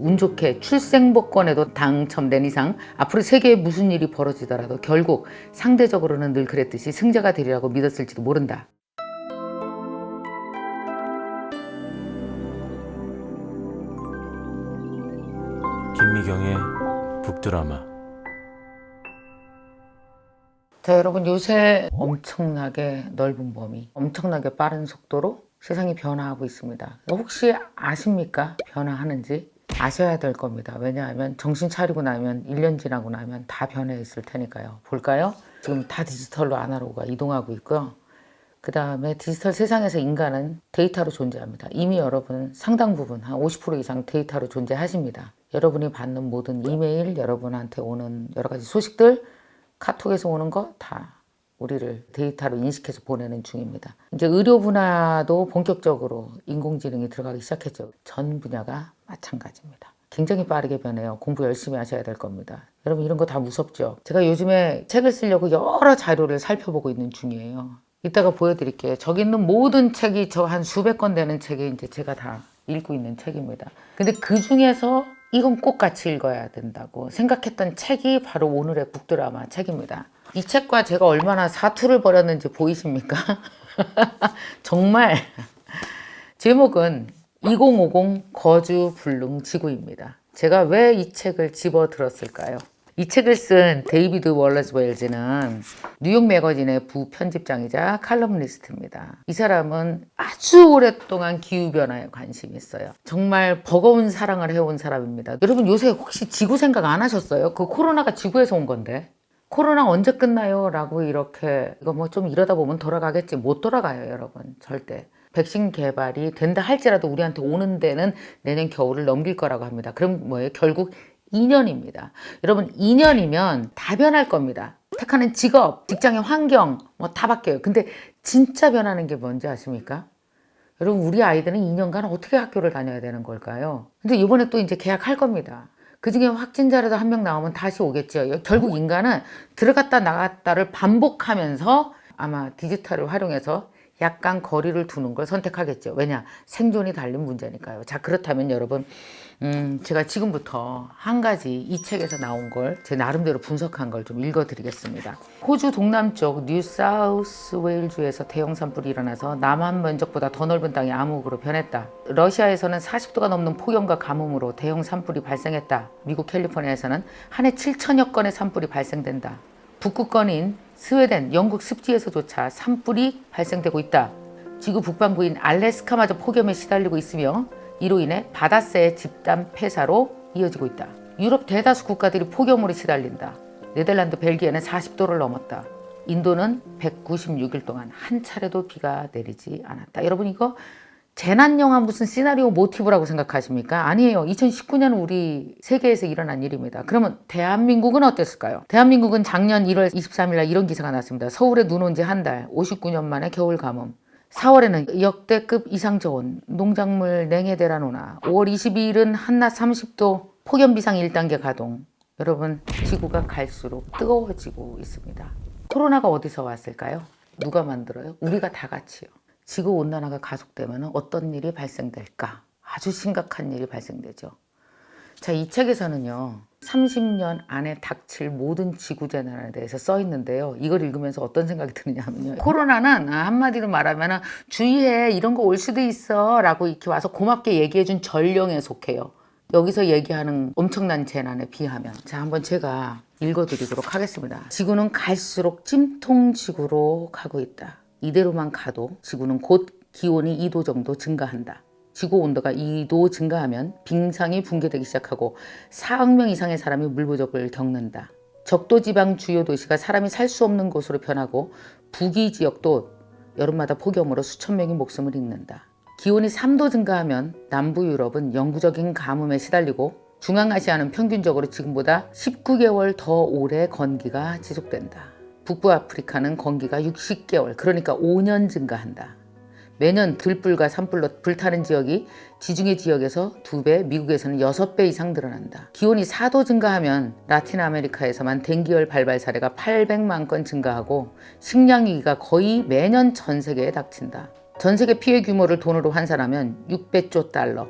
운 좋게 출생복권에도 당첨된 이상 앞으로 세계에 무슨 일이 벌어지더라도 결국 상대적으로는 늘 그랬듯이 승자가 되리라고 믿었을지도 모른다. 김미경의 북드라마. 자, 여러분, 요새 엄청나게 넓은 범위, 엄청나게 빠른 속도로 세상이 변화하고 있습니다. 혹시 아십니까? 변화하는지? 아셔야 될 겁니다. 왜냐하면 정신 차리고 나면 1년 지나고 나면 다 변해 있을 테니까요. 볼까요? 지금 다 디지털로 아날로그가 이동하고 있고요. 그 다음에 디지털 세상에서 인간은 데이터로 존재합니다. 이미 여러분 상당 부분, 한 50% 이상 데이터로 존재하십니다. 여러분이 받는 모든 이메일, 여러분한테 오는 여러 가지 소식들, 카톡에서 오는 거 다 우리를 데이터로 인식해서 보내는 중입니다. 이제 의료 분야도 본격적으로 인공지능이 들어가기 시작했죠. 전 분야가 마찬가지입니다. 굉장히 빠르게 변해요. 공부 열심히 하셔야 될 겁니다. 여러분, 이런 거 다 무섭죠? 제가 요즘에 책을 쓰려고 여러 자료를 살펴보고 있는 중이에요. 이따가 보여드릴게요. 저기 있는 모든 책이 저 한 수백 권 되는 책이 이제 제가 다 읽고 있는 책입니다. 근데 그 중에서 이건 꼭 같이 읽어야 된다고 생각했던 책이 바로 오늘의 북드라마 책입니다. 이 책과 제가 얼마나 사투를 벌였는지 보이십니까? 정말 제목은 2050 거주 불능 지구입니다. 제가 왜 이 책을 집어들었을까요? 이 책을 쓴 데이비드 월러스 웰즈는 뉴욕 매거진의 부편집장이자 칼럼니스트입니다. 이 사람은 아주 오랫동안 기후변화에 관심이 있어요. 정말 버거운 사랑을 해온 사람입니다. 여러분, 요새 혹시 지구 생각 안 하셨어요? 그 코로나가 지구에서 온 건데. 코로나 언제 끝나요? 라고 이렇게 이거 뭐 좀 이러다 보면 돌아가겠지. 못 돌아가요, 여러분. 절대. 백신 개발이 된다 할지라도 우리한테 오는 데는 내년 겨울을 넘길 거라고 합니다. 그럼 뭐예요? 결국 2년입니다. 여러분, 2년이면 다 변할 겁니다. 택하는 직업, 직장의 환경 뭐 다 바뀌어요. 근데 진짜 변하는 게 뭔지 아십니까? 여러분, 우리 아이들은 2년간 어떻게 학교를 다녀야 되는 걸까요? 근데 이번에 또 이제 개학할 겁니다. 그중에 확진자라도 한 명 나오면 다시 오겠죠. 결국 인간은 들어갔다 나갔다를 반복하면서 아마 디지털을 활용해서 약간 거리를 두는 걸 선택하겠죠. 왜냐? 생존이 달린 문제니까요. 자, 그렇다면 여러분, 제가 지금부터 한 가지 이 책에서 나온 걸 제 나름대로 분석한 걸 좀 읽어드리겠습니다. 호주 동남쪽 뉴사우스 웨일주에서 대형 산불이 일어나서 남한 면적보다 더 넓은 땅이 암흑으로 변했다. 러시아에서는 40도가 넘는 폭염과 가뭄으로 대형 산불이 발생했다. 미국 캘리포니아에서는 한 해 7천여 건의 산불이 발생된다. 북극권인 스웨덴, 영국 습지에서조차 산불이 발생되고 있다. 지구 북반구인 알래스카마저 폭염에 시달리고 있으며 이로 인해 바다새의 집단 폐사로 이어지고 있다. 유럽 대다수 국가들이 폭염으로 시달린다. 네덜란드, 벨기에는 40도를 넘었다. 인도는 196일 동안 한 차례도 비가 내리지 않았다. 여러분, 이거 재난영화 무슨 시나리오 모티브라고 생각하십니까? 아니에요. 2019년 우리 세계에서 일어난 일입니다. 그러면 대한민국은 어땠을까요? 대한민국은 작년 1월 23일 날 이런 기사가 났습니다. 서울에 눈 온 지 한 달, 59년 만에 겨울 가뭄. 4월에는 역대급 이상저온, 농작물 냉해 대란호나, 5월 22일은 한낮 30도, 폭염 비상 1단계 가동. 여러분, 지구가 갈수록 뜨거워지고 있습니다. 코로나가 어디서 왔을까요? 누가 만들어요? 우리가 다 같이요. 지구온난화가 가속되면 어떤 일이 발생될까? 아주 심각한 일이 발생되죠. 자, 이 책에서는요, 30년 안에 닥칠 모든 지구재난에 대해서 써 있는데요. 이걸 읽으면서 어떤 생각이 드느냐면요. 코로나는 한마디로 말하면 주의해, 이런 거 올 수도 있어 라고 이렇게 와서 고맙게 얘기해준 전령에 속해요. 여기서 얘기하는 엄청난 재난에 비하면. 자, 한번 제가 읽어드리도록 하겠습니다. 지구는 갈수록 찜통지구로 가고 있다. 이대로만 가도 지구는 곧 기온이 2도 정도 증가한다. 지구 온도가 2도 증가하면 빙상이 붕괴되기 시작하고 4억 명 이상의 사람이 물부족을 겪는다. 적도지방 주요 도시가 사람이 살 수 없는 곳으로 변하고 북위 지역도 여름마다 폭염으로 수천 명이 목숨을 잃는다. 기온이 3도 증가하면 남부 유럽은 영구적인 가뭄에 시달리고 중앙아시아는 평균적으로 지금보다 19개월 더 오래 건기가 지속된다. 북부 아프리카는 건기가 60개월, 그러니까 5년 증가한다. 매년 들불과 산불로 불타는 지역이 지중해 지역에서 2배, 미국에서는 6배 이상 늘어난다. 기온이 4도 증가하면 라틴 아메리카에서만 댕기열 발발 사례가 800만 건 증가하고 식량 위기가 거의 매년 전 세계에 닥친다. 전 세계 피해 규모를 돈으로 환산하면 600조 달러,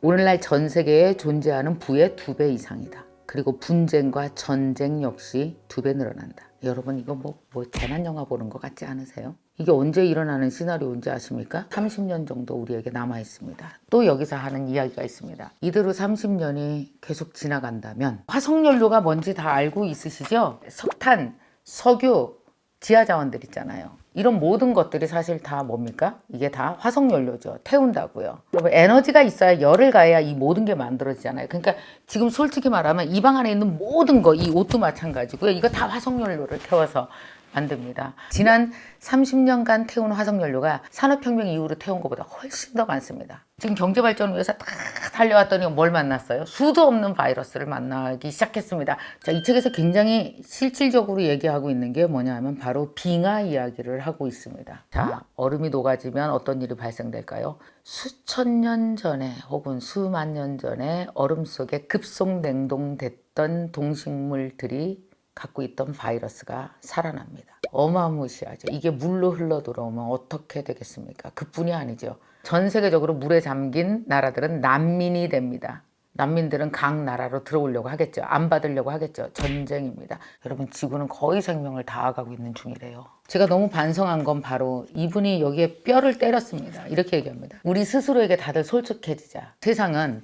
오늘날 전 세계에 존재하는 부의 2배 이상이다. 그리고 분쟁과 전쟁 역시 2배 늘어난다. 여러분 이거 뭐 재난 영화 보는 것 같지 않으세요? 이게 언제 일어나는 시나리오인지 아십니까? 30년 정도 우리에게 남아 있습니다. 또 여기서 하는 이야기가 있습니다. 이대로 30년이 계속 지나간다면 화석연료가 뭔지 다 알고 있으시죠? 석탄, 석유, 지하자원들 있잖아요. 이런 모든 것들이 사실 다 뭡니까? 이게 다 화석연료죠. 태운다고요. 여러분 에너지가 있어야 열을 가해야 이 모든 게 만들어지잖아요. 그러니까 지금 솔직히 말하면 이 방 안에 있는 모든 거, 이 옷도 마찬가지고요. 이거 다 화석연료를 태워서 만듭니다. 지난 30년간 태운 화석연료가 산업혁명 이후로 태운 것보다 훨씬 더 많습니다. 지금 경제발전을 위해서 다 달려왔더니 뭘 만났어요? 수도 없는 바이러스를 만나기 시작했습니다. 자, 이 책에서 굉장히 실질적으로 얘기하고 있는 게 뭐냐면 바로 빙하 이야기를 하고 있습니다. 자, 얼음이 녹아지면 어떤 일이 발생될까요? 수천 년 전에 혹은 수만 년 전에 얼음 속에 급속 냉동됐던 동식물들이 갖고 있던 바이러스가 살아납니다. 어마무시하죠. 이게 물로 흘러 들어오면 어떻게 되겠습니까? 그뿐이 아니죠. 전 세계적으로 물에 잠긴 나라들은 난민이 됩니다. 난민들은 각 나라로 들어오려고 하겠죠. 안 받으려고 하겠죠. 전쟁입니다. 여러분 지구는 거의 생명을 다해가고 있는 중이래요. 제가 너무 반성한 건 바로 이분이 여기에 뼈를 때렸습니다. 이렇게 얘기합니다. 우리 스스로에게 다들 솔직해지자. 세상은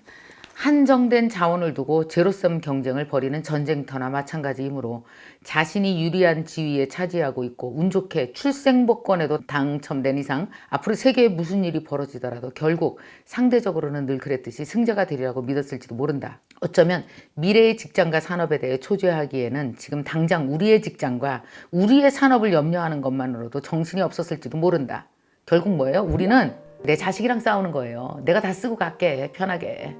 한정된 자원을 두고 제로섬 경쟁을 벌이는 전쟁터나 마찬가지이므로 자신이 유리한 지위에 차지하고 있고 운 좋게 출생복권에도 당첨된 이상 앞으로 세계에 무슨 일이 벌어지더라도 결국 상대적으로는 늘 그랬듯이 승자가 되리라고 믿었을지도 모른다. 어쩌면 미래의 직장과 산업에 대해 초조해하기에는 지금 당장 우리의 직장과 우리의 산업을 염려하는 것만으로도 정신이 없었을지도 모른다. 결국 뭐예요? 우리는 내 자식이랑 싸우는 거예요. 내가 다 쓰고 갈게 편하게.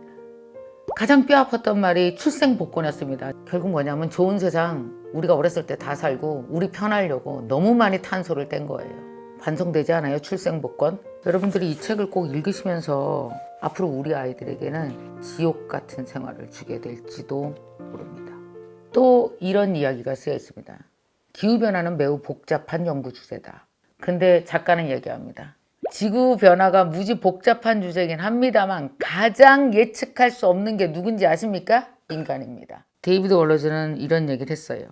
가장 뼈 아팠던 말이 출생복권이었습니다. 결국 뭐냐면 좋은 세상 우리가 어렸을 때 다 살고 우리 편하려고 너무 많이 탄소를 뗀 거예요. 반성되지 않아요? 출생복권? 여러분들이 이 책을 꼭 읽으시면서 앞으로 우리 아이들에게는 지옥 같은 생활을 주게 될지도 모릅니다. 또 이런 이야기가 쓰여 있습니다. 기후변화는 매우 복잡한 연구 주제다. 근데 작가는 얘기합니다. 지구 변화가 무지 복잡한 주제긴 합니다만 가장 예측할 수 없는 게 누군지 아십니까? 인간입니다. 데이비드 월러즈는 이런 얘기를 했어요.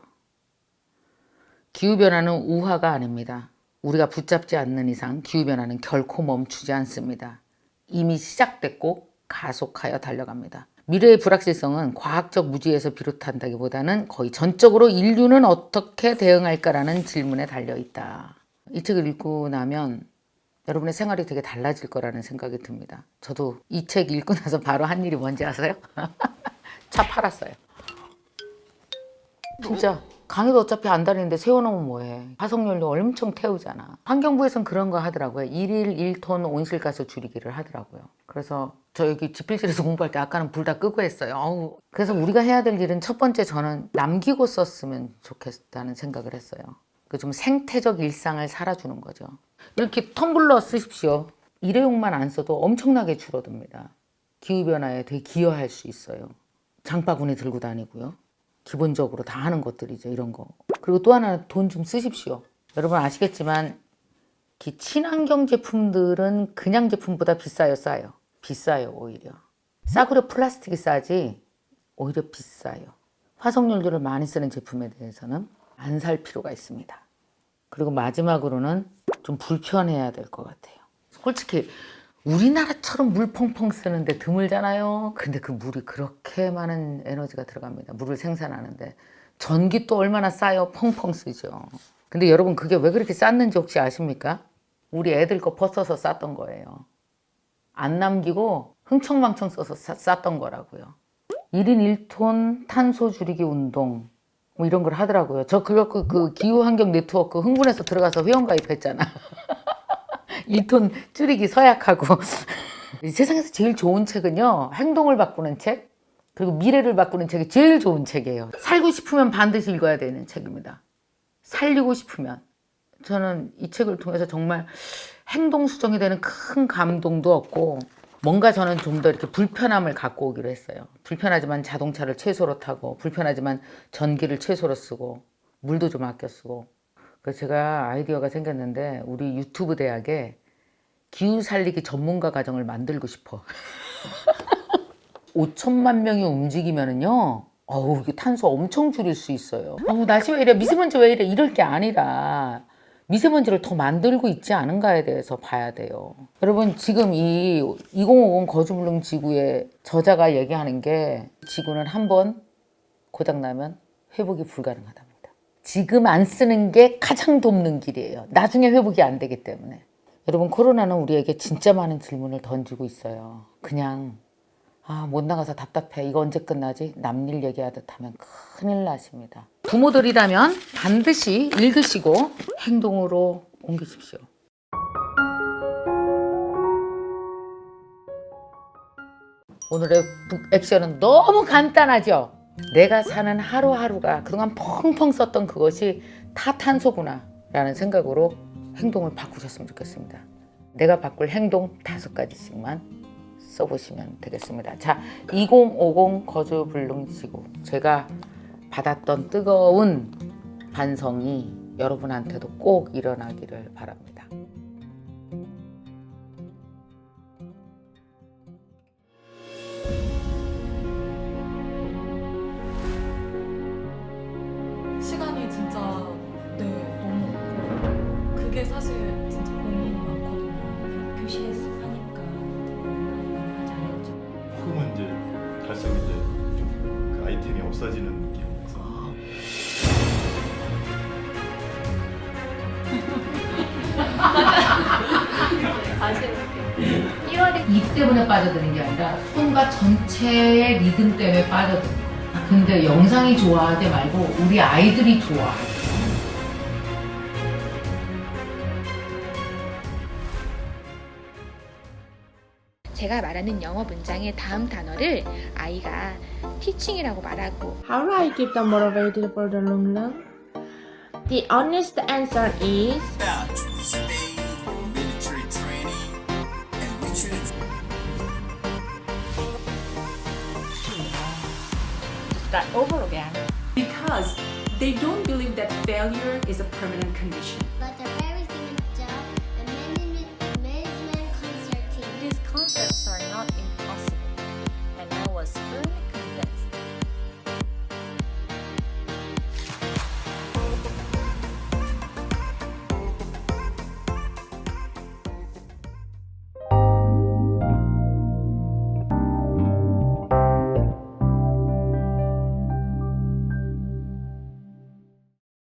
기후변화는 우화가 아닙니다. 우리가 붙잡지 않는 이상 기후변화는 결코 멈추지 않습니다. 이미 시작됐고 가속하여 달려갑니다. 미래의 불확실성은 과학적 무지에서 비롯한다기보다는 거의 전적으로 인류는 어떻게 대응할까라는 질문에 달려있다. 이 책을 읽고 나면 여러분의 생활이 되게 달라질 거라는 생각이 듭니다. 저도 이 책 읽고 나서 바로 한 일이 뭔지 아세요? 차 팔았어요. 진짜 강에도 어차피 안 다니는데 세워놓으면 뭐해. 화석연료 엄청 태우잖아. 환경부에서는 그런 거 하더라고요. 1일 1톤 온실가스 줄이기를 하더라고요. 그래서 저 여기 집필실에서 공부할 때 아까는 불 다 끄고 했어요. 그래서 우리가 해야 될 일은 첫 번째 저는 남기고 썼으면 좋겠다는 생각을 했어요. 좀 생태적 일상을 살아주는 거죠. 이렇게 텀블러 쓰십시오. 일회용만 안 써도 엄청나게 줄어듭니다. 기후변화에 되게 기여할 수 있어요. 장바구니 들고 다니고요. 기본적으로 다 하는 것들이죠. 이런 거. 그리고 또 하나 돈 좀 쓰십시오. 여러분 아시겠지만 친환경 제품들은 그냥 제품보다 비싸요, 싸요? 비싸요, 오히려. 싸구려 플라스틱이 싸지 오히려 비싸요. 화석연료를 많이 쓰는 제품에 대해서는 안 살 필요가 있습니다. 그리고 마지막으로는 좀 불편해야 될 것 같아요. 솔직히 우리나라처럼 물 펑펑 쓰는데 드물잖아요. 근데 그 물이 그렇게 많은 에너지가 들어갑니다. 물을 생산하는데. 전기 또 얼마나 싸요? 펑펑 쓰죠. 근데 여러분 그게 왜 그렇게 쌌는지 혹시 아십니까? 우리 애들 거 벗어서 쌌던 거예요. 안 남기고 흥청망청 써서 쌌던 거라고요. 1인 1톤 탄소 줄이기 운동 뭐 이런 걸 하더라고요. 저 그 기후환경 네트워크 흥분해서 들어가서 회원가입했잖아. 1톤 줄이기 서약하고. 이 세상에서 제일 좋은 책은요. 행동을 바꾸는 책 그리고 미래를 바꾸는 책이 제일 좋은 책이에요. 살고 싶으면 반드시 읽어야 되는 책입니다. 살리고 싶으면. 저는 이 책을 통해서 정말 행동 수정이 되는 큰 감동도 얻고 뭔가 저는 좀 더 이렇게 불편함을 갖고 오기로 했어요. 불편하지만 자동차를 최소로 타고 불편하지만 전기를 최소로 쓰고 물도 좀 아껴 쓰고. 그래서 제가 아이디어가 생겼는데 우리 유튜브 대학에 기후 살리기 전문가 과정을 만들고 싶어. 5천만 명이 움직이면은요, 어우, 이게 탄소 엄청 줄일 수 있어요. 날씨 왜 이래? 미세먼지 왜 이래? 이럴 게 아니라 미세먼지를 더 만들고 있지 않은가에 대해서 봐야 돼요. 여러분, 지금 이 2050 거주불능 지구의 저자가 얘기하는 게 지구는 한번 고장나면 회복이 불가능하답니다. 지금 안 쓰는 게 가장 돕는 길이에요. 나중에 회복이 안 되기 때문에. 여러분, 코로나는 우리에게 진짜 많은 질문을 던지고 있어요. 그냥 못 나가서 답답해. 이거 언제 끝나지? 남일 얘기하듯 하면 큰일 나십니다. 부모들이라면 반드시 읽으시고 행동으로 옮기십시오. 오늘의 북액션은 너무 간단하죠? 내가 사는 하루하루가 그동안 펑펑 썼던 그것이 다 탄소구나 라는 생각으로 행동을 바꾸셨으면 좋겠습니다. 내가 바꿀 행동 5가지씩만 써보시면 되겠습니다. 자, 2050 거주불능지구, 제가 받았던 뜨거운 반성이 여러분한테도 꼭 일어나기를 바랍니다. 시간이 진짜 너무 없고 그게 사실 진짜 고민이 많거든요. 교실에서 하니까 하지 않았죠. 조금은 이제 갈수록 이제 좀 그 아이템이 없어지는 느낌이라서 입 때문에 빠져드는 게 아니라 손과 전체의 리듬 때문에 빠져드는 거예요. 근데 영상이 좋아하지 말고 우리 아이들이 좋아해요. 제가 말하는 영어 문장의 다음 단어를 아이가 teaching이라고 말하고 How do I keep them motivated for the long run? The honest answer is military training and we train Start over again. Because they don't believe that failure is a permanent condition.